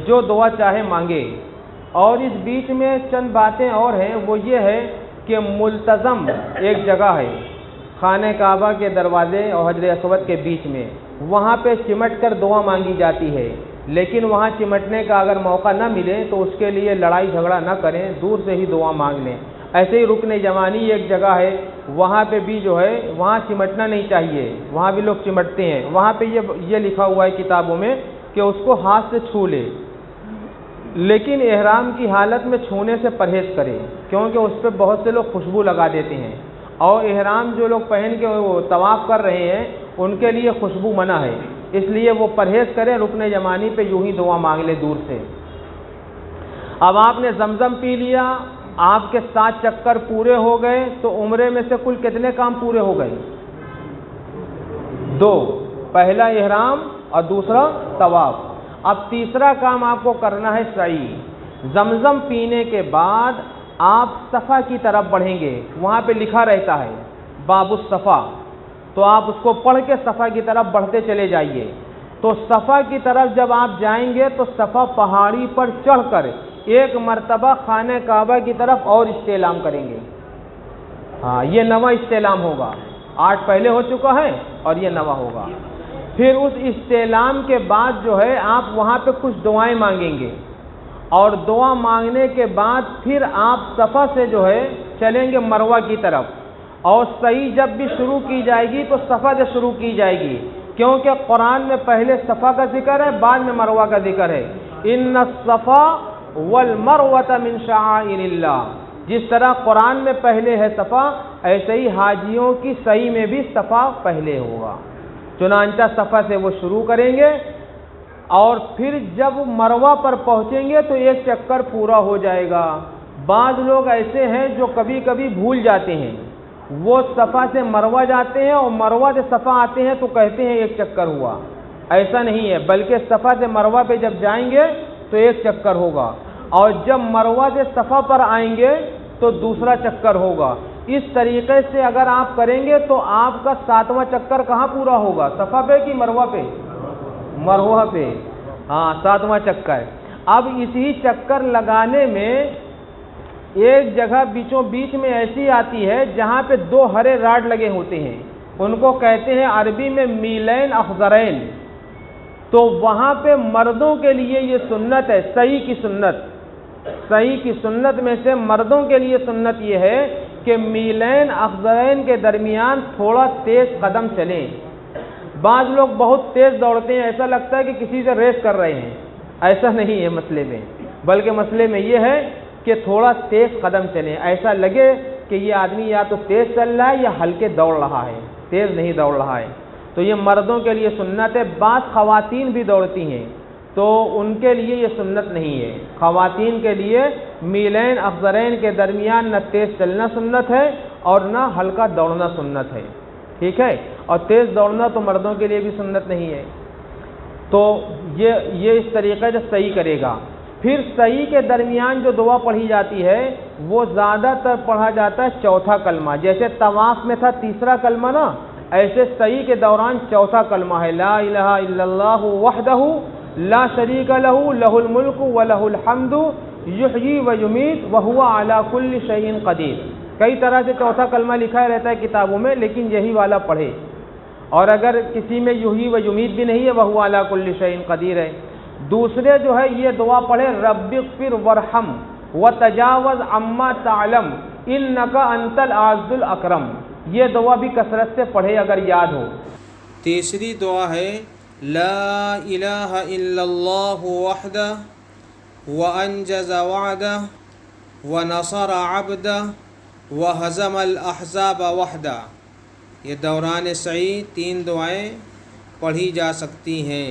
جو دعا چاہے مانگے۔ اور اس بیچ میں چند باتیں اور ہیں، وہ یہ ہے کہ ملتزم ایک جگہ ہے خانہ کعبہ کے دروازے اور حجر اسود کے بیچ میں، وہاں پہ چمٹ کر دعا مانگی جاتی ہے، لیکن وہاں چمٹنے کا اگر موقع نہ ملے تو اس کے لیے لڑائی جھگڑا نہ کریں، دور سے ہی دعا مانگ لیں۔ ایسے ہی رکن یمانی ایک جگہ ہے، وہاں پہ بھی جو ہے وہاں چمٹنا نہیں چاہیے، وہاں بھی لوگ چمٹتے ہیں، وہاں پہ یہ لکھا ہوا ہے کتابوں میں کہ اس کو ہاتھ سے چھو لے، لیکن احرام کی حالت میں چھونے سے پرہیز کرے، کیونکہ اس پہ بہت سے لوگ خوشبو لگا دیتے ہیں، اور احرام جو لوگ پہن کے وہ طواف کر رہے ہیں ان کے لیے خوشبو منع ہے، اس لیے وہ پرہیز کریں، رکن یمانی پہ یوں ہی دعا مانگ لے دور سے۔ اب آپ نے زمزم پی لیا، آپ کے 7 چکر پورے ہو گئے، تو عمرے میں سے کل کتنے کام پورے ہو گئے؟ 2، پہلا احرام اور دوسرا طواف۔ اب تیسرا کام آپ کو کرنا ہے سعی۔ زمزم پینے کے بعد آپ صفا کی طرف بڑھیں گے، وہاں پہ لکھا رہتا ہے باب الصفا، تو آپ اس کو پڑھ کے صفا کی طرف بڑھتے چلے جائیے۔ تو صفا کی طرف جب آپ جائیں گے تو صفا پہاڑی پر چڑھ کر ایک مرتبہ خانہ کعبہ کی طرف اور استعلام کریں گے۔ ہاں، یہ 9واں استعلام ہوگا، 8 پہلے ہو چکا ہے اور یہ 9واں ہوگا۔ پھر اس استعلام کے بعد جو ہے آپ وہاں پہ کچھ دعائیں مانگیں گے، اور دعا مانگنے کے بعد پھر آپ صفا سے جو ہے چلیں گے مروہ کی طرف، اور صحیح جب بھی شروع کی جائے گی تو صفا سے شروع کی جائے گی، کیونکہ قرآن میں پہلے صفا کا ذکر ہے، بعد میں مروہ کا ذکر ہے۔ ان الصفا والمروۃ من شعائر اللہ، جس طرح قرآن میں پہلے ہے صفا، ایسے ہی حاجیوں کی صحیح میں بھی صفا پہلے ہوگا۔ چنانچہ صفا سے وہ شروع کریں گے، اور پھر جب مروہ پر پہنچیں گے تو 1 چکر پورا ہو جائے گا۔ بعض لوگ ایسے ہیں جو کبھی کبھی بھول جاتے ہیں، وہ صفا سے مروہ جاتے ہیں اور مروہ سے صفا آتے ہیں تو کہتے ہیں 1 چکر ہوا۔ ایسا نہیں ہے، بلکہ صفا سے مروہ پہ جب جائیں گے تو 1 چکر ہوگا، اور جب مروہ سے صفا پر آئیں گے تو دوسرا چکر ہوگا۔ اس طریقے سے اگر آپ کریں گے تو آپ کا 7واں چکر کہاں پورا ہوگا؟ صفا پہ کہ مروہ پہ؟ مروہ پہ، ہاں 7واں چکر۔ اب اسی چکر لگانے میں ایک جگہ بیچوں بیچ میں ایسی آتی ہے جہاں پہ 2 ہرے راڈ لگے ہوتے ہیں، ان کو کہتے ہیں عربی میں میلین اخضرین۔ تو وہاں پہ مردوں کے لیے یہ سنت ہے، صحیح کی سنت میں سے مردوں کے لیے سنت یہ ہے کہ میلین اخضرین کے درمیان تھوڑا تیز قدم چلیں۔ بعض لوگ بہت تیز دوڑتے ہیں، ایسا لگتا ہے کہ کسی سے ریس کر رہے ہیں، ایسا نہیں ہے مسئلے میں، بلکہ مسئلے میں یہ ہے کہ تھوڑا تیز قدم چلیں، ایسا لگے کہ یہ آدمی یا تو تیز چل رہا ہے یا ہلکے دوڑ رہا ہے، تیز نہیں دوڑ رہا ہے۔ تو یہ مردوں کے لیے سنت ہے، بعض خواتین بھی دوڑتی ہیں تو ان کے لیے یہ سنت نہیں ہے۔ خواتین کے لیے میلین افضلین کے درمیان نہ تیز چلنا سنت ہے اور نہ ہلکا دوڑنا سنت ہے، ٹھیک ہے، اور تیز دوڑنا تو مردوں کے لیے بھی سنت نہیں ہے۔ تو یہ اس طریقے سے صحیح کرے گا۔ پھر صحیح کے درمیان جو دعا پڑھی جاتی ہے وہ زیادہ تر پڑھا جاتا ہے چوتھا کلمہ، جیسے طواف میں تھا تیسرا کلمہ نا، ایسے صحیح کے دوران چوتھا کلمہ ہے، لا الہ الا اللہ وحدہ لا شریک لہ لہ الملک ولہ الحمد یحیی و یمیت وہو علی کل شیء قدیر۔ کئی طرح سے چوتھا کلمہ لکھا رہتا ہے کتابوں میں، لیکن یہی والا پڑھے، اور اگر کسی میں یحیی و یمیت بھی نہیں ہے وہو علی کل شیء قدیر ہے۔ دوسرے جو ہے یہ دعا پڑھے رب اغفر وارحم وتجاوز عما تعلم انک انت العز الاکرم، یہ دعا بھی کثرت سے پڑھے اگر یاد ہو۔ تیسری دعا ہے لا الہ الا اللہ وحدہ وانجز وعدہ ونصر عبدہ وہزم الاحزاب وحدہ۔ یہ دوران سعی 3 دعائیں پڑھی جا سکتی ہیں۔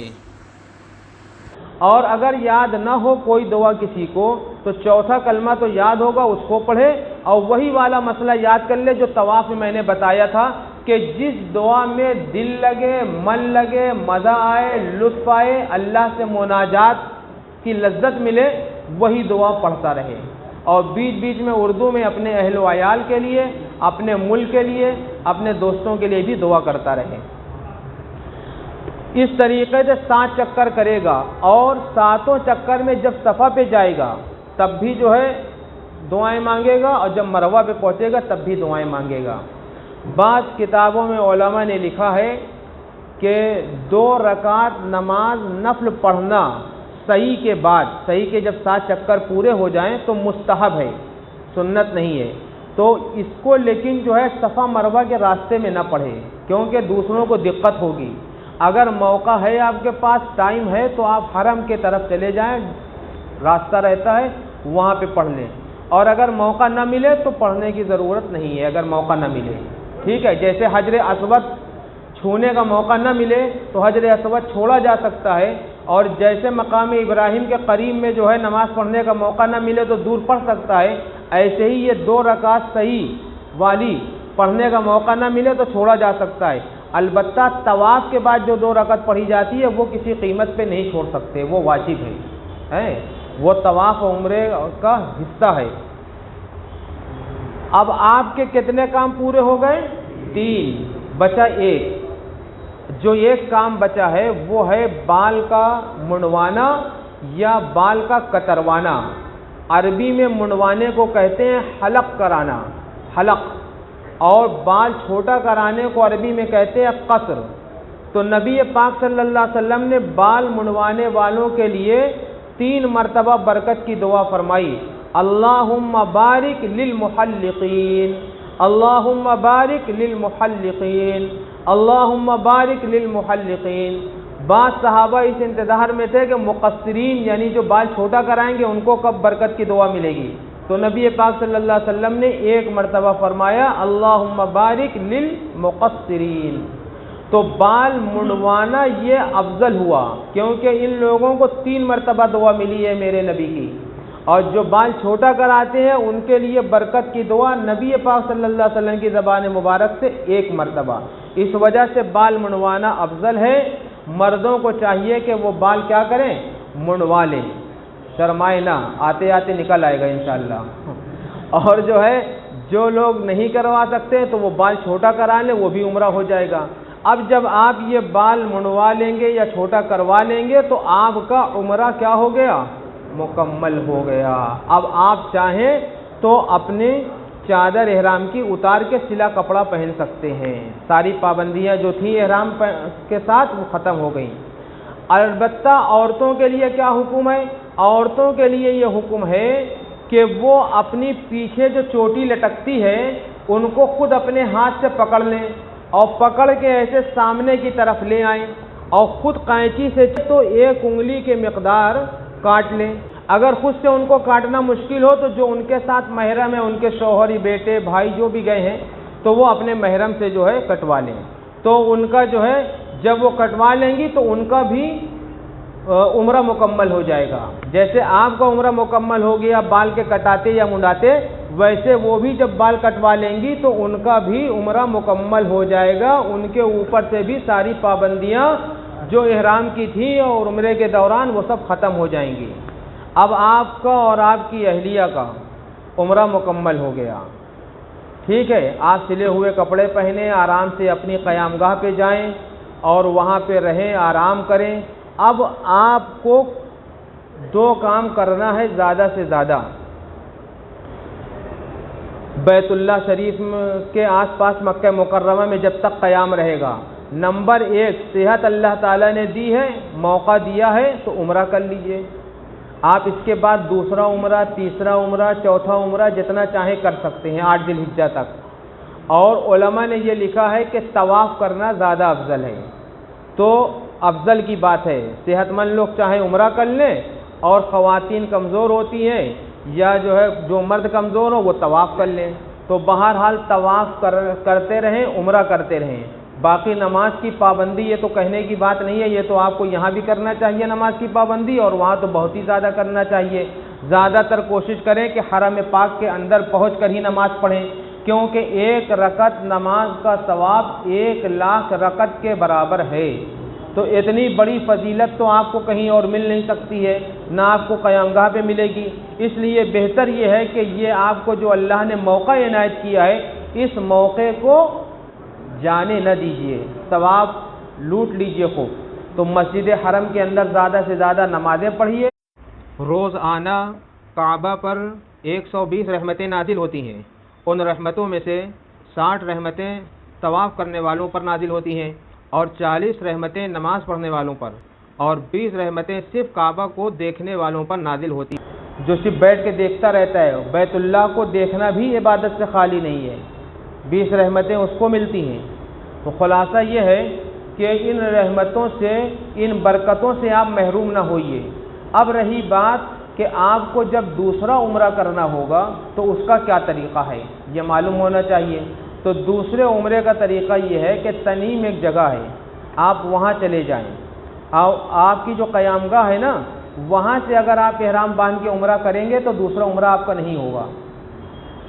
اور اگر یاد نہ ہو کوئی دعا کسی کو تو چوتھا کلمہ تو یاد ہوگا، اس کو پڑھے، اور وہی والا مسئلہ یاد کر لے جو طواف میں میں نے بتایا تھا کہ جس دعا میں دل لگے، من لگے، مزہ آئے، لطف آئے، اللہ سے مناجات کی لذت ملے، وہی دعا پڑھتا رہے، اور بیچ بیچ میں اردو میں اپنے اہل و عیال کے لیے، اپنے ملک کے لیے، اپنے دوستوں کے لیے بھی دعا کرتا رہے۔ اس طریقے سے 7 چکر کرے گا، اور 7 چکر میں جب صفا پہ جائے گا تب بھی جو ہے دعائیں مانگے گا، اور جب مروہ پہ پہنچے گا تب بھی دعائیں مانگے گا۔ بعض کتابوں میں علماء نے لکھا ہے کہ 2 رکعت نماز نفل پڑھنا صحیح کے بعد، صحیح کے جب 7 چکر پورے ہو جائیں تو مستحب ہے، سنت نہیں ہے۔ تو اس کو لیکن جو ہے صفا مروہ کے راستے میں نہ پڑھے، کیونکہ دوسروں کو دقت ہوگی۔ اگر موقع ہے آپ کے پاس، ٹائم ہے، تو آپ حرم کے طرف چلے جائیں، راستہ رہتا ہے وہاں پہ پڑھ لیں، اور اگر موقع نہ ملے تو پڑھنے کی ضرورت نہیں ہے اگر موقع نہ ملے، ٹھیک ہے۔ جیسے حجر اسود چھونے کا موقع نہ ملے تو حجر اسود چھوڑا جا سکتا ہے، اور جیسے مقام ابراہیم کے قریب میں جو ہے نماز پڑھنے کا موقع نہ ملے تو دور پڑھ سکتا ہے، ایسے ہی یہ 2 رکعت صحیح والی پڑھنے کا موقع نہ ملے تو چھوڑا جا سکتا ہے۔ البتہ طواف کے بعد جو 2 رکعت پڑھی جاتی ہے وہ کسی قیمت پہ نہیں چھوڑ سکتے، وہ واجب ہے، وہ طواف و عمرے کا حصہ ہے۔ اب آپ کے کتنے کام پورے ہو گئے؟ 3، بچا 1۔ جو 1 کام بچا ہے وہ ہے بال کا منڈوانا یا بال کا کتروانا۔ عربی میں منڈوانے کو کہتے ہیں حلق کرانا، حلق، اور بال چھوٹا کرانے کو عربی میں کہتے ہیں قصر۔ تو نبی پاک صلی اللہ علیہ وسلم نے بال منڈوانے والوں کے لیے 3 مرتبہ برکت کی دعا فرمائی، اللہم بارک للمحلقین، اللہم بارک للمحلقین، اللہم بارک للمحلقین۔ بعض صحابہ اس انتظار میں تھے کہ مقصرین یعنی جو بال چھوٹا کرائیں گے ان کو کب برکت کی دعا ملے گی، تو نبی پاک صلی اللہ علیہ وسلم نے 1 مرتبہ فرمایا اللہم بارک للمقصرین۔ تو بال منڈوانا یہ افضل ہوا، کیونکہ ان لوگوں کو 3 مرتبہ دعا ملی ہے میرے نبی کی، اور جو بال چھوٹا کراتے ہیں ان کے لیے برکت کی دعا نبی پاک صلی اللہ علیہ وسلم کی زبان مبارک سے 1 مرتبہ۔ اس وجہ سے بال منڈوانا افضل ہے۔ مردوں کو چاہیے کہ وہ بال کیا کریں؟ منڈوا لیں، شرمائے نہ، آتے آتے نکل آئے گا انشاءاللہ۔ اور جو ہے جو لوگ نہیں کروا سکتے تو وہ بال چھوٹا کرا لیں، وہ بھی عمرہ ہو جائے گا۔ اب جب آپ یہ بال منڈوا لیں گے یا چھوٹا کروا لیں گے تو آپ کا عمرہ کیا ہو گیا؟ مکمل ہو گیا۔ اب آپ چاہیں تو اپنے چادر احرام کی اتار کے سلا کپڑا پہن سکتے ہیں، ساری پابندیاں جو تھیں احرام کے ساتھ وہ ختم ہو گئیں۔ البتہ عورتوں کے لیے کیا حکم ہے؟ عورتوں کے لیے یہ حکم ہے کہ وہ اپنی پیچھے جو چوٹی لٹکتی ہے ان کو خود اپنے ہاتھ سے پکڑ لیں، اور پکڑ کے ایسے سامنے کی طرف لے آئیں، اور خود قینچی سے تو 1 انگلی کے مقدار کاٹ لیں۔ اگر خود سے ان کو کاٹنا مشکل ہو تو جو ان کے ساتھ محرم ہے، ان کے شوہر، بیٹے، بھائی جو بھی گئے ہیں، تو وہ اپنے محرم سے جو ہے کٹوا لیں۔ تو ان کا جو ہے جب وہ کٹوا لیں گی تو ان کا بھی عمرہ مکمل ہو جائے گا۔ جیسے آپ کا عمرہ مکمل ہو گیا بال کے کٹاتے یا منڈاتے، ویسے وہ بھی جب بال کٹوا لیں گی تو ان کا بھی عمرہ مکمل ہو جائے گا۔ ان کے اوپر سے بھی ساری پابندیاں جو احرام کی تھیں اور عمرے کے دوران وہ سب ختم ہو جائیں گی۔ اب آپ کا اور آپ کی اہلیہ کا عمرہ مکمل ہو گیا، ٹھیک ہے۔ آپ سلے ہوئے کپڑے پہنیں، آرام سے اپنی قیام گاہ پہ جائیں اور وہاں پہ رہیں، آرام کریں۔ اب آپ کو 2 کام کرنا ہے زیادہ سے زیادہ۔ بیت اللہ شریف کے آس پاس مکہ مکرمہ میں جب تک قیام رہے گا، نمبر 1 صحت اللہ تعالیٰ نے دی ہے، موقع دیا ہے تو عمرہ کر لیجئے۔ آپ اس کے بعد دوسرا عمرہ، تیسرا عمرہ، چوتھا عمرہ جتنا چاہیں کر سکتے ہیں 8 ذی الحجہ تک۔ اور علماء نے یہ لکھا ہے کہ طواف کرنا زیادہ افضل ہے، تو افضل کی بات ہے۔ صحت مند لوگ چاہے عمرہ کر لیں، اور خواتین کمزور ہوتی ہیں یا جو مرد کمزور ہو وہ طواف کر لیں۔ تو بہرحال طواف کرتے رہیں، عمرہ کرتے رہیں۔ باقی نماز کی پابندی یہ تو کہنے کی بات نہیں ہے، یہ تو آپ کو یہاں بھی کرنا چاہیے نماز کی پابندی، اور وہاں تو بہت ہی زیادہ کرنا چاہیے۔ زیادہ تر کوشش کریں کہ حرم پاک کے اندر پہنچ کر ہی نماز پڑھیں، کیونکہ 1 رکعت نماز کا ثواب 1,00,000 رکعت کے برابر ہے۔ تو اتنی بڑی فضیلت تو آپ کو کہیں اور مل نہیں سکتی ہے، نہ آپ کو قیام گاہ پہ ملے گی۔ اس لیے بہتر یہ ہے کہ یہ آپ کو جو اللہ نے موقع عنایت کیا ہے، اس موقع کو جانے نہ دیجیے، ثواب لوٹ لیجیے خوب۔ تو مسجد حرم کے اندر زیادہ سے زیادہ نمازیں پڑھیے۔ روزانہ کعبہ پر 120 رحمتیں نازل ہوتی ہیں، ان رحمتوں میں سے 60 رحمتیں طواف کرنے والوں پر نازل ہوتی ہیں، اور 40 رحمتیں نماز پڑھنے والوں پر، اور 20 رحمتیں صرف کعبہ کو دیکھنے والوں پر نازل ہوتی ہیں۔ جو صرف بیٹھ کے دیکھتا رہتا ہے، بیت اللہ کو دیکھنا بھی عبادت سے خالی نہیں ہے، 20 رحمتیں اس کو ملتی ہیں۔ تو خلاصہ یہ ہے کہ ان رحمتوں سے، ان برکتوں سے آپ محروم نہ ہوئیے۔ اب رہی بات کہ آپ کو جب دوسرا عمرہ کرنا ہوگا تو اس کا کیا طریقہ ہے، یہ معلوم ہونا چاہیے۔ تو دوسرے عمرے کا طریقہ یہ ہے کہ تنیم ایک جگہ ہے، آپ وہاں چلے جائیں، آپ کی جو قیام گاہ ہے نا، وہاں سے اگر آپ احرام باندھ کے عمرہ کریں گے تو دوسرا عمرہ آپ کا نہیں ہوگا۔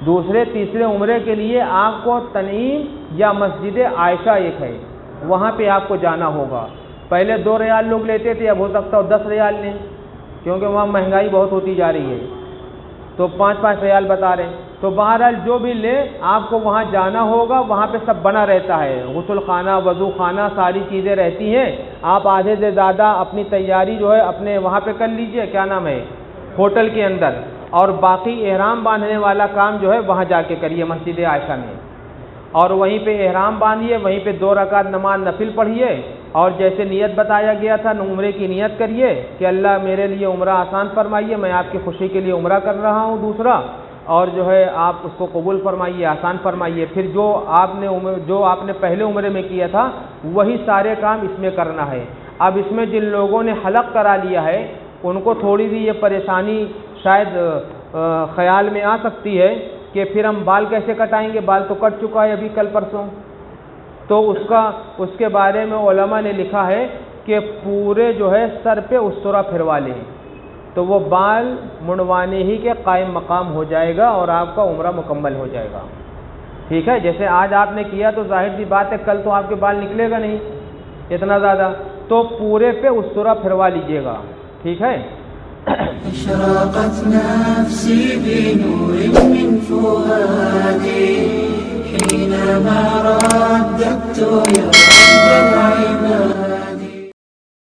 دوسرے تیسرے عمرے کے لیے آپ کو تنعیم یا مسجد عائشہ ایک ہے، وہاں پہ آپ کو جانا ہوگا۔ پہلے 2 ریال لوگ لیتے تھے، اب ہو سکتا ہے 10 ریال لیں، کیونکہ وہاں مہنگائی بہت ہوتی جا رہی ہے، تو 5-5 ریال بتا رہے ہیں۔ تو بہرحال جو بھی لے، آپ کو وہاں جانا ہوگا، وہاں پہ سب بنا رہتا ہے، غسل خانہ، وضو خانہ، ساری چیزیں رہتی ہیں۔ آپ آدھے سے زیادہ اپنی تیاری جو ہے اپنے وہاں پہ کر لیجئے، کیا نام ہے، ہوٹل کے اندر، اور باقی احرام باندھنے والا کام جو ہے وہاں جا کے کریے مسجد عائشہ میں، اور وہیں پہ احرام باندھیے، وہیں پہ 2 رکعت نماز نفل پڑھیے، اور جیسے نیت بتایا گیا تھا عمرے کی نیت کریے کہ اللہ میرے لیے عمرہ آسان فرمائیے، میں آپ کی خوشی کے لیے عمرہ کر رہا ہوں دوسرا، اور جو ہے آپ اس کو قبول فرمائیے، آسان فرمائیے۔ پھر جو آپ نے پہلے عمرے میں کیا تھا وہی سارے کام اس میں کرنا ہے۔ اب اس میں جن لوگوں نے حلق کرا لیا ہے ان کو تھوڑی سی یہ پریشانی شاید خیال میں آ سکتی ہے کہ پھر ہم بال کیسے کٹائیں گے، بال تو کٹ چکا ہے ابھی کل پرسوں۔ تو اس کے بارے میں علماء نے لکھا ہے کہ پورے جو ہے سر پہ استرا پھروا لیں، تو وہ بال منڈوانے ہی کے قائم مقام ہو جائے گا اور آپ کا عمرہ مکمل ہو جائے گا، ٹھیک ہے۔ جیسے آج آپ نے کیا تو ظاہر سی بات ہے کل تو آپ کے بال نکلے گا نہیں اتنا زیادہ، تو پورے پہ استرا پھروا لیجئے گا، ٹھیک ہے۔ اشرقت نفسي بنور من فؤادي حينما رددت يا رب العباد